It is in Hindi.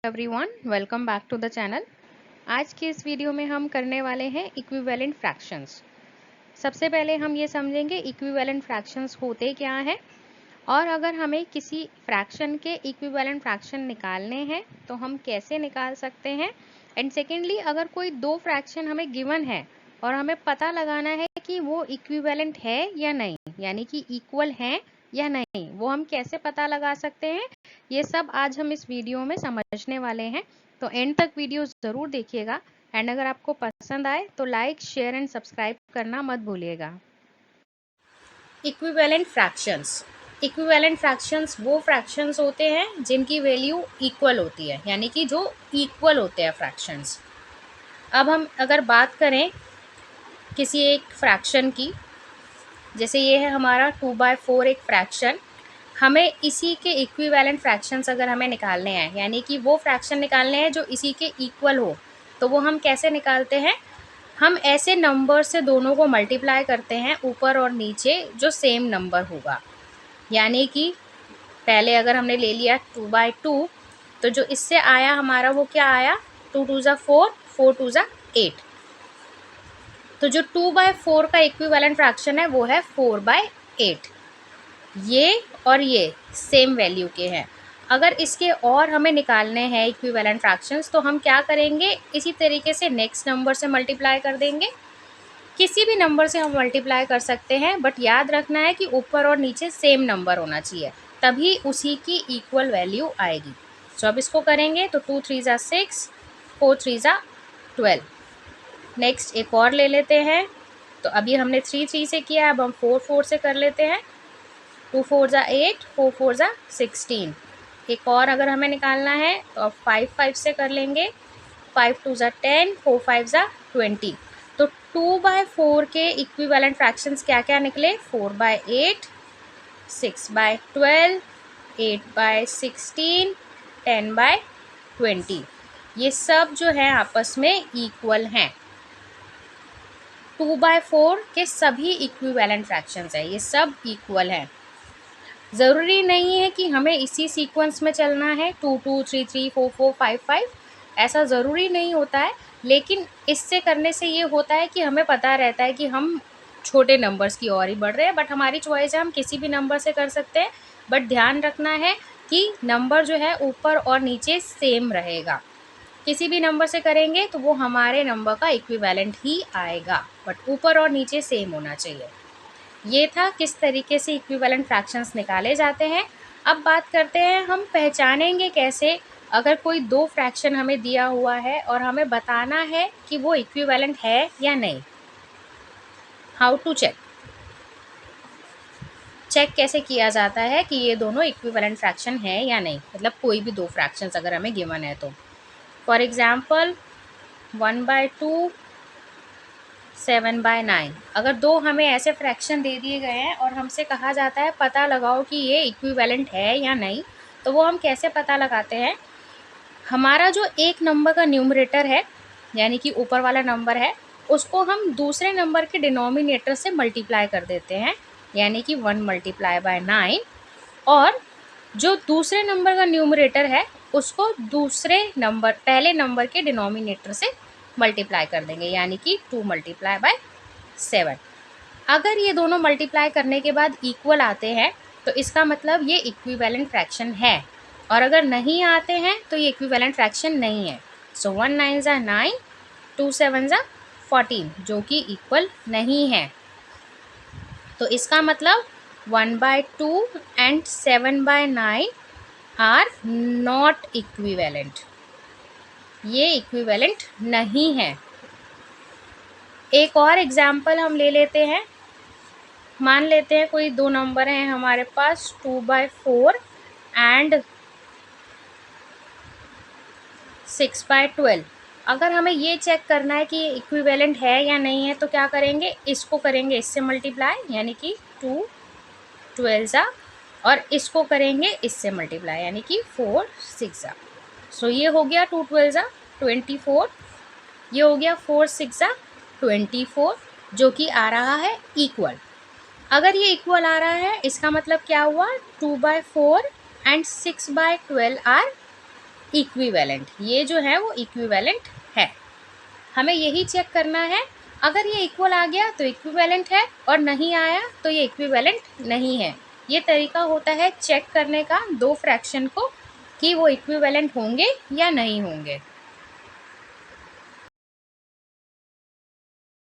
Everyone, welcome back to the channel. आज के इस वीडियो में हम करने वाले हैं इक्विवेलेंट फ्रैक्शंस। सबसे पहले हम ये समझेंगे इक्विवेलेंट फ्रैक्शंस होते क्या हैं, और अगर हमें किसी फ्रैक्शन के इक्विवेलेंट फ्रैक्शन निकालने हैं तो हम कैसे निकाल सकते हैं। एंड सेकेंडली, अगर कोई दो फ्रैक्शन हमें गिवन है और हमें पता लगाना है कि वो इक्विवेलेंट है या नहीं, यानी कि इक्वल है या नहीं, वो हम कैसे पता लगा सकते हैं, ये सब आज हम इस वीडियो में समझने वाले हैं। तो एंड तक वीडियो ज़रूर देखिएगा। एंड अगर आपको पसंद आए तो लाइक, शेयर एंड सब्सक्राइब करना मत भूलिएगा। Equivalent fractions. इक्विवेलेंट फ्रैक्शंस वो फ्रैक्शंस होते हैं जिनकी वैल्यू इक्वल होती है, यानी कि जो इक्वल होते हैं फ्रैक्शंस। अब हम अगर बात करें किसी एक फ्रैक्शन की, जैसे ये है हमारा 2/4 एक फ्रैक्शन, हमें इसी के इक्विवेलेंट फ्रैक्शंस अगर हमें निकालने हैं, यानी कि वो फ्रैक्शन निकालने हैं जो इसी के इक्वल हो, तो वो हम कैसे निकालते हैं। हम ऐसे नंबर से दोनों को मल्टीप्लाई करते हैं, ऊपर और नीचे जो सेम नंबर होगा। यानी कि पहले अगर हमने ले लिया 2/2, तो जो इससे आया हमारा वो क्या आया, 2 2 ज़ा 4, 4 2 ज़ा 8। तो जो 2/4 का इक्विवेलेंट फ्रैक्शन है वो है 4/8। ये और ये सेम वैल्यू के हैं। अगर इसके और हमें निकालने हैं इक्विवेलेंट फ्रैक्शंस, तो हम क्या करेंगे, इसी तरीके से नेक्स्ट नंबर से मल्टीप्लाई कर देंगे। किसी भी नंबर से हम मल्टीप्लाई कर सकते हैं, बट याद रखना है कि ऊपर और नीचे सेम नंबर होना चाहिए, तभी उसी की इक्वल वैल्यू आएगी। सो अब इसको करेंगे तो 2 3 ज़ा 6, 4 3 ज़ा 12। नेक्स्ट एक और ले लेते हैं। तो अभी हमने 3 3 से किया, अब हम 4 4 से कर लेते हैं। 2 4 ज़ा 8, 4 4 ज़ा 16। एक और अगर हमें निकालना है तो अब 5 5 से कर लेंगे। 5 2 ज़ा 10, 4 5 ज़ा 20। तो 2/4 के इक्विवेलेंट फ्रैक्शंस क्या क्या निकले, 4/8, 6/12, 8/16, 10/20। ये सब जो है आपस में इक्वल हैं। 2/4 के सभी इक्विवेलेंट फ्रैक्शंस हैं, ये सब इक्वल हैं। ज़रूरी नहीं है कि हमें इसी सीक्वेंस में चलना है, 2 2 3 3 4 4 5 5, ऐसा ज़रूरी नहीं होता है। लेकिन इससे करने से ये होता है कि हमें पता रहता है कि हम छोटे नंबर्स की ओर ही बढ़ रहे हैं, बट हमारी चॉइस है, हम किसी भी नंबर से कर सकते हैं। बट ध्यान रखना है कि नंबर जो है ऊपर और नीचे सेम रहेगा। किसी भी नंबर से करेंगे तो वो हमारे नंबर का इक्विवेलेंट ही आएगा, बट ऊपर और नीचे सेम होना चाहिए। ये था किस तरीके से इक्विवेलेंट फ्रैक्शंस निकाले जाते हैं। अब बात करते हैं हम पहचानेंगे कैसे, अगर कोई दो फ्रैक्शन हमें दिया हुआ है और हमें बताना है कि वो इक्विवेलेंट है या नहीं। हाउ टू चेक, चेक कैसे किया जाता है कि ये दोनों इक्विवेलेंट फ्रैक्शन है या नहीं, मतलब कोई भी दो फ्रैक्शंस अगर हमें गिवन है तो। For example 1/2, 7/9। अगर दो हमें ऐसे फ्रैक्शन दे दिए गए हैं और हमसे कहा जाता है पता लगाओ कि ये इक्विवेलेंट है या नहीं, तो वो हम कैसे पता लगाते हैं। हमारा जो एक नंबर का न्यूमरेटर है, यानी कि ऊपर वाला नंबर है, उसको हम दूसरे नंबर के डिनोमिनेटर से मल्टीप्लाई कर देते हैं, यानी कि 1 × 9। और जो दूसरे नंबर का न्यूमरेटर है उसको दूसरे नंबर पहले नंबर के डिनोमिनेटर से मल्टीप्लाई कर देंगे, यानी कि 2 × 7। अगर ये दोनों मल्टीप्लाई करने के बाद इक्वल आते हैं तो इसका मतलब ये इक्विवेलेंट फ्रैक्शन है, और अगर नहीं आते हैं तो ये इक्विवेलेंट फ्रैक्शन नहीं है। सो 1 9 ज़ा 9, 2 7 ज़ा 14, जो कि इक्वल नहीं है। तो इसका मतलब 1/2 एंड 7/9 आर नॉट इक्विवेलेंट, ये इक्विवेलेंट नहीं है। एक और एग्जाम्पल हम ले लेते हैं। मान लेते हैं कोई दो नंबर हैं हमारे पास, 2/4 एंड 6/12। अगर हमें ये चेक करना है कि ये इक्विवेलेंट है या नहीं है, तो क्या करेंगे, इसको करेंगे इससे मल्टीप्लाई, यानी कि 2 12 ज़ा, और इसको करेंगे इससे मल्टीप्लाई, यानी कि 4 6 ज़ा। सो ये हो गया 2 12 ज़ा 24, ये हो गया 4 6 ज़ा 24, जो कि आ रहा है इक्वल। अगर ये इक्वल आ रहा है इसका मतलब क्या हुआ, 2/4 एंड 6/12 आर इक्विवेलेंट, ये जो है वो इक्विवेलेंट है। हमें यही चेक करना है, अगर ये इक्वल आ गया तो इक्विवेलेंट है और नहीं आया तो ये इक्विवेलेंट नहीं है। ये तरीका होता है चेक करने का दो फ्रैक्शन को कि वो इक्विवेलेंट होंगे या नहीं होंगे।